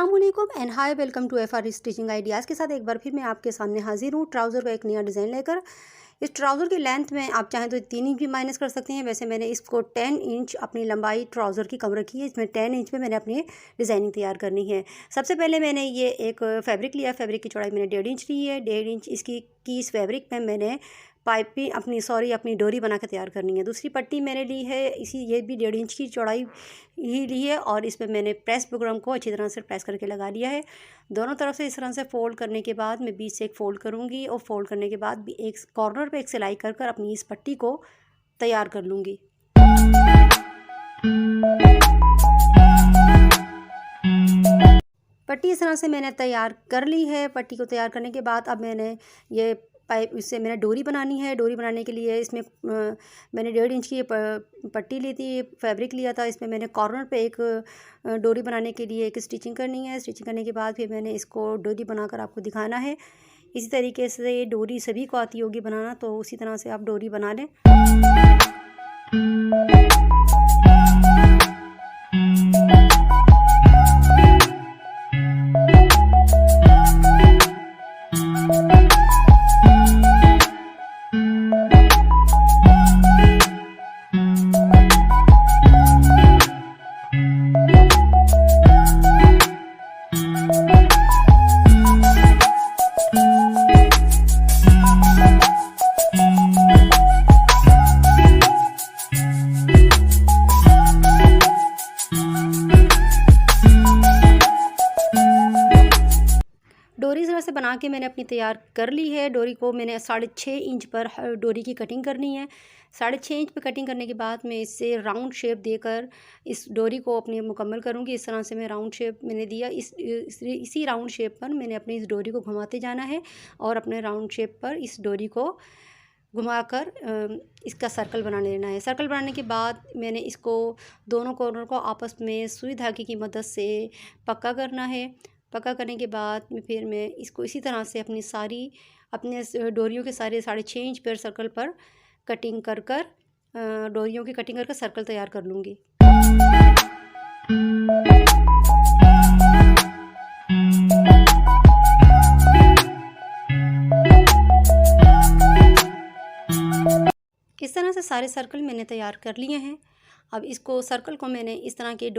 अस्सलामुअलैकुम and hi welcome to FR stitching ideas के साथ एक बार फिर मैं आपके सामने हाजिर हूँ ट्राउज़र का एक नया डिज़ाइन लेकर। इस ट्राउज़र की लेंथ में आप चाहें तो 3 इंच भी माइनस कर सकते हैं। वैसे मैंने इसको 10 इंच अपनी लंबाई ट्राउज़र की कम रखी है। इसमें 10 इंच पे मैंने अपनी डिज़ाइनिंग तैयार करनी है। सबसे पहले मैंने ये एक फैब्रिक लिया। फैब्रिक की चौड़ाई मैंने 1.5 इंच ली है। 1.5 इंच इसकी इस फैब्रिक में मैंने पाइपिंग अपनी डोरी बना के तैयार करनी है। दूसरी पट्टी मैंने ली है ये भी 1.5 इंच की चौड़ाई ही ली है और इसमें मैंने प्रेस बुकरम को अच्छी तरह से प्रेस करके लगा लिया है। दोनों तरफ से इस तरह से फ़ोल्ड करने के बाद मैं बीच से एक फ़ोल्ड करूँगी और फ़ोल्ड करने के बाद भी एक कॉर्नर पे एक सिलाई कर कर अपनी इस पट्टी को तैयार कर लूँगी। पट्टी इस तरह से मैंने तैयार कर ली है। पट्टी को तैयार करने के बाद अब मैंने ये पाइप इससे मैंने डोरी बनानी है। डोरी बनाने के लिए इसमें मैंने 1.5 इंच की पट्टी ली थी, फैब्रिक लिया था। इसमें मैंने कॉर्नर पे एक डोरी बनाने के लिए एक स्टिचिंग करनी है। स्टिचिंग करने के बाद फिर मैंने इसको डोरी बनाकर आपको दिखाना है। इसी तरीके से डोरी सभी को आती होगी बनाना, तो उसी तरह से आप डोरी बना लें। डोरी इस तरह से बना के मैंने अपनी तैयार कर ली है। डोरी को मैंने 6.5 इंच पर डोरी की कटिंग करनी है। 6.5 इंच पर कटिंग करने के बाद मैं इससे राउंड शेप देकर इस डोरी को अपनी मुकम्मल करूँगी। इस तरह से मैं राउंड शेप मैंने दिया। इसी राउंड शेप पर मैंने अपनी इस डोरी को घुमाते जाना है और अपने राउंड शेप पर इस डोरी को घुमाकर इसका सर्कल बना लेना है। सर्कल बनाने के बाद मैंने इसको दोनों कॉर्नर को आपस में सुई धागे की मदद से पक्का करना है। पक्का करने के बाद फिर मैं इसको इसी तरह से अपने डोरियों के सारे 6.5 इंच पर सर्कल पर कटिंग कर डोरियों की कटिंग कर सर्कल तैयार कर लूँगी। इस तरह से सारे सर्कल मैंने तैयार कर लिए हैं। अब इसको सर्कल को मैंने इस तरह की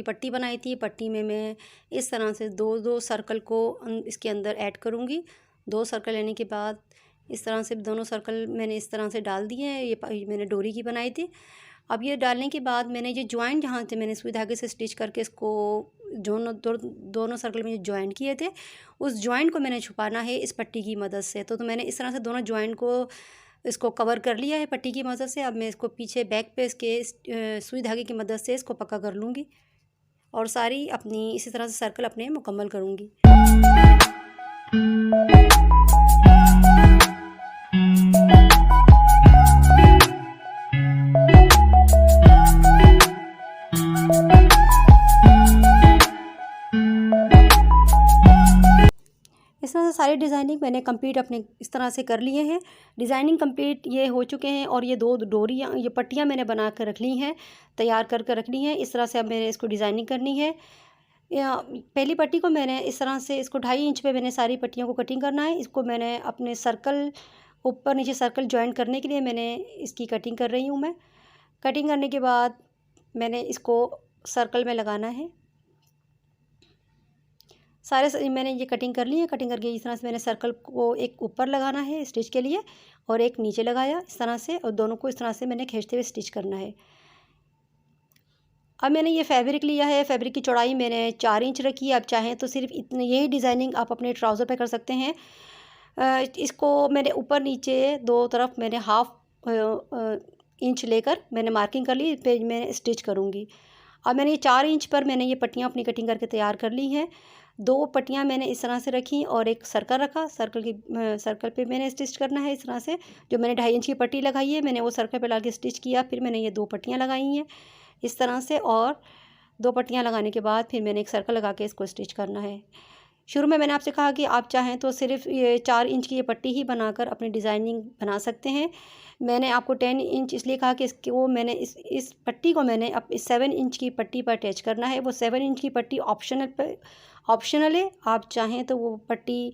पट्टी बनाई थी, पट्टी में मैं इस तरह से दो सर्कल को इसके अंदर ऐड करूँगी। 2 सर्कल लेने के बाद इस तरह से दोनों सर्कल मैंने इस तरह से डाल दिए हैं। ये मैंने डोरी की बनाई थी। अब ये डालने के बाद मैंने ये जॉइंट जहाँ से मैंने सुई धागे से स्टिच करके इसको दोनों सर्कल में जॉइंट किए थे, उस जॉइंट को मैंने छुपाना है इस पट्टी की मदद से। तो मैंने इस तरह से दोनों जॉइंट को इसको कवर कर लिया है पट्टी की मदद से। अब मैं इसको पीछे बैक पे इसके सुई धागे की मदद से इसको पक्का कर लूँगी और सारी अपनी इसी तरह से सर्कल अपने मुकम्मल करूँगी। इस तरह से सारी डिज़ाइनिंग मैंने कंप्लीट अपने इस तरह से कर लिए हैं। डिज़ाइनिंग कंप्लीट ये हो चुके हैं और ये 2 डोरियाँ ये पट्टियाँ मैंने बना कर रख ली हैं, तैयार कर रख ली हैं। इस तरह से अब मैंने इसको डिज़ाइनिंग करनी है। पहली पट्टी को मैंने इस तरह से इसको 2.5 इंच पे मैंने सारी पट्टियों को कटिंग करना है। इसको मैंने अपने सर्कल ऊपर नीचे सर्कल जॉइंट करने के लिए मैंने इसकी कटिंग कर रही हूँ मैं। कटिंग करने के बाद मैंने इसको सर्कल में लगाना है। मैंने ये कटिंग कर ली है। कटिंग करके इस तरह से मैंने सर्कल को एक ऊपर लगाना है स्टिच के लिए और एक नीचे लगाया इस तरह से, और दोनों को इस तरह से मैंने खींचते हुए स्टिच करना है। अब मैंने ये फैब्रिक लिया है। फैब्रिक की चौड़ाई मैंने 4 इंच रखी है। आप चाहें तो सिर्फ इतनी यही डिज़ाइनिंग आप अपने ट्राउज़र पे कर सकते हैं। इसको मैंने ऊपर नीचे 2 तरफ मैंने हाफ इंच लेकर मैंने मार्किंग कर ली, पे मैं स्टिच करूँगी। अब मैंने ये 4 इंच पर मैंने ये पट्टियाँ अपनी कटिंग करके तैयार कर ली हैं। 2 पट्टियाँ मैंने इस तरह से रखी और एक सर्कल रखा। सर्कल पे मैंने स्टिच करना है इस तरह से। जो मैंने 2.5 इंच की पट्टी लगाई है मैंने वो सर्कल पे लगा के स्टिच किया। फिर मैंने ये 2 पट्टियाँ लगाई हैं इस तरह से और 2 पट्टियाँ लगाने के बाद फिर मैंने एक सर्कल लगा के इसको स्टिच करना है। शुरू में मैंने आपसे कहा कि आप चाहें तो सिर्फ ये 4 इंच की ये पट्टी ही बनाकर अपनी डिज़ाइनिंग बना सकते हैं। मैंने आपको 10 इंच इसलिए कहा कि वो मैंने इस पट्टी को मैंने अब इस 7 इंच की पट्टी पर अटैच करना है। वो 7 इंच की पट्टी ऑप्शनल है, आप चाहें तो वो पट्टी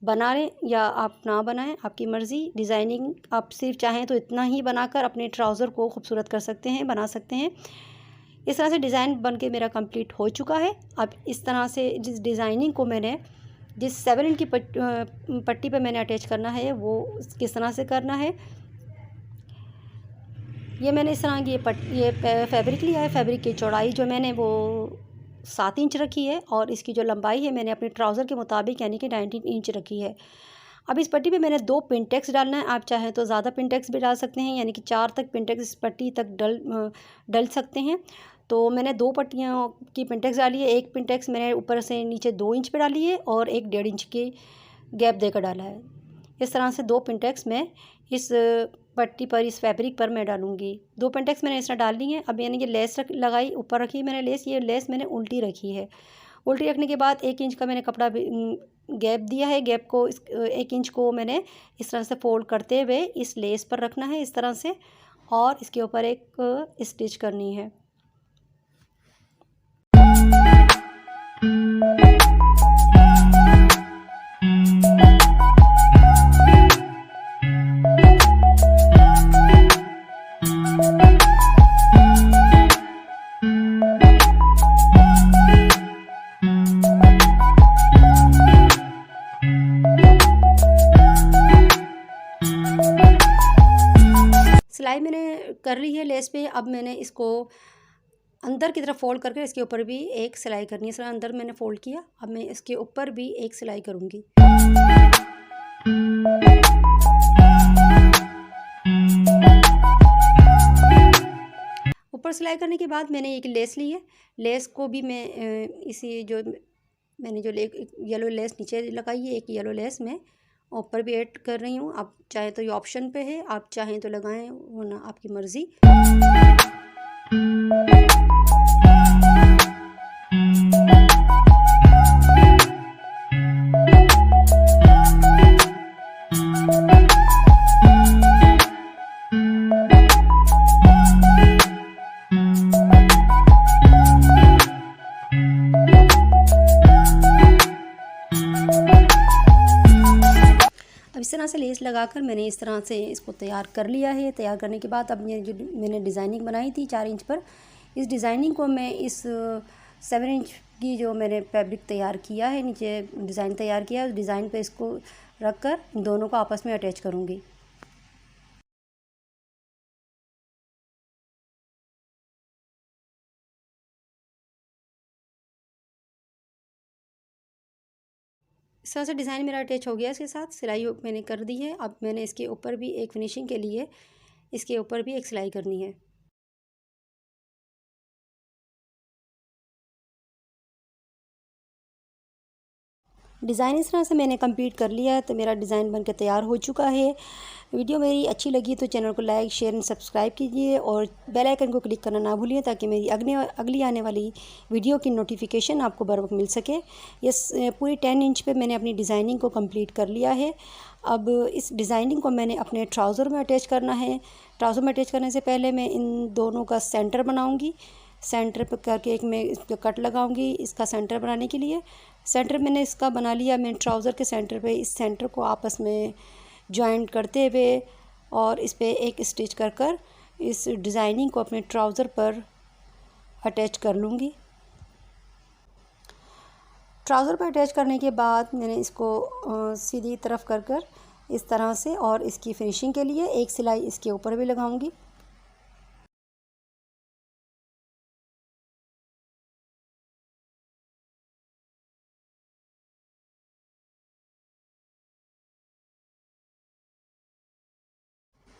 बना लें या आप ना बनाएं, आपकी मर्ज़ी। डिज़ाइनिंग आप सिर्फ चाहें तो इतना ही बनाकर अपने ट्राउज़र को खूबसूरत कर सकते हैं, बना सकते हैं। इस तरह से डिज़ाइन बन के मेरा कंप्लीट हो चुका है। अब इस तरह से जिस डिज़ाइनिंग को मैंने जिस 7 इंच की पट्टी पे मैंने अटैच करना है वो किस तरह से करना है, ये मैंने इस तरह की ये फैब्रिक लिया है। फैब्रिक की चौड़ाई जो मैंने वो 7 इंच रखी है और इसकी जो लंबाई है मैंने अपने ट्राउज़र के मुताबिक यानी कि 19 इंच रखी है। अब इस पट्टी पे मैंने 2 पिनटेक्स डालना है। आप चाहें तो ज़्यादा पिनटेक्स भी डाल सकते हैं, यानी कि 4 तक पिनटेक्स इस पट्टी तक डल सकते हैं। तो मैंने 2 पट्टियों की पिनटेक्स डाली है। एक पिनटेक्स मैंने ऊपर से नीचे 2 इंच पे डाली है और एक 1.5 इंच की गैप देकर डाला है। इस तरह से 2 पिनटेक्स मैं इस पट्टी पर, इस फैब्रिक पर मैं डालूँगी। 2 पेंटेक्स मैंने इस तरह डाल ली हैं। अब यानी कि लेस लगाई, ऊपर रखी मैंने लेस, ये लेस मैंने उल्टी रखी है। उल्टी रखने के बाद 1 इंच का मैंने कपड़ा गैप दिया है। गैप को 1 इंच को मैंने इस तरह से फोल्ड करते हुए इस लेस पर रखना है इस तरह से, और इसके ऊपर एक स्टिच करनी है। सिलाई मैंने कर ली है लेस पे। अब मैंने इसको अंदर की तरफ फोल्ड करके इसके ऊपर भी एक सिलाई करनी है। इस तरह अंदर मैंने फोल्ड किया, अब मैं इसके ऊपर भी एक सिलाई करूँगी। ऊपर सिलाई करने के बाद मैंने एक लेस ली है। लेस को भी मैं इसी जो मैंने जो येलो लेस नीचे लगाई है, एक येलो लेस मैं ऊपर भी ऐड कर रही हूँ। आप चाहे तो ये ऑप्शन पे है, आप चाहें तो लगाएं, वरना आपकी मर्ज़ी। इस तरह से लेस लगाकर मैंने इस तरह से इसको तैयार कर लिया है। तैयार करने के बाद अब ये जो मैंने डिज़ाइनिंग बनाई थी 4 इंच पर, इस डिज़ाइनिंग को मैं इस 7 इंच की जो मैंने फैब्रिक तैयार किया है, नीचे डिज़ाइन तैयार किया है, उस डिज़ाइन पे इसको रख कर दोनों को आपस में अटैच करूँगी। इस तरह से डिज़ाइन मेरा अटैच हो गया। इसके साथ सिलाई मैंने कर दी है। अब मैंने इसके ऊपर भी एक फिनिशिंग के लिए इसके ऊपर भी एक सिलाई करनी है। डिज़ाइन इस तरह से मैंने कंप्लीट कर लिया है, तो मेरा डिज़ाइन बनकर तैयार हो चुका है। वीडियो मेरी अच्छी लगी तो चैनल को लाइक, शेयर एंड सब्सक्राइब कीजिए और बेल आइकन को क्लिक करना ना भूलिए, ताकि मेरी अगली आने वाली वीडियो की नोटिफिकेशन आपको बर वक्त मिल सके। ये पूरी 10 इंच पे मैंने अपनी डिज़ाइनिंग को कंप्लीट कर लिया है। अब इस डिज़ाइनिंग को मैंने अपने ट्राउज़र में अटैच करना है। ट्राउज़र में अटैच करने से पहले मैं इन दोनों का सेंटर बनाऊँगी। सेंटर पर करके एक मैं इस पर कट लगाऊंगी इसका सेंटर बनाने के लिए। सेंटर मैंने इसका बना लिया। मैं ट्राउज़र के सेंटर पे इस सेंटर को आपस में जॉइंट करते हुए और इस पे एक स्टिच कर कर इस डिज़ाइनिंग को अपने ट्राउज़र पर अटैच कर लूँगी। ट्राउज़र पर अटैच करने के बाद मैंने इसको सीधी तरफ कर कर इस तरह से, और इसकी फिनिशिंग के लिए एक सिलाई इसके ऊपर भी लगाऊंगी।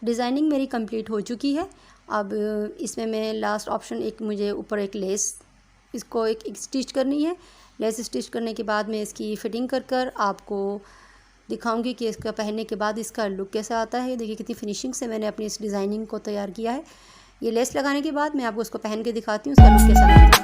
डिज़ाइनिंग मेरी कंप्लीट हो चुकी है। अब इसमें मैं लास्ट ऑप्शन एक मुझे ऊपर एक लेस इसको एक स्टिच करनी है। लेस स्टिच करने के बाद मैं इसकी फ़िटिंग कर कर आपको दिखाऊंगी कि इसका पहनने के बाद इसका लुक कैसा आता है। देखिए कितनी फिनिशिंग से मैंने अपनी इस डिज़ाइनिंग को तैयार किया है। ये लेस लगाने के बाद मैं आपको उसको पहन के दिखाती हूँ उसका लुक कैसा लगता है।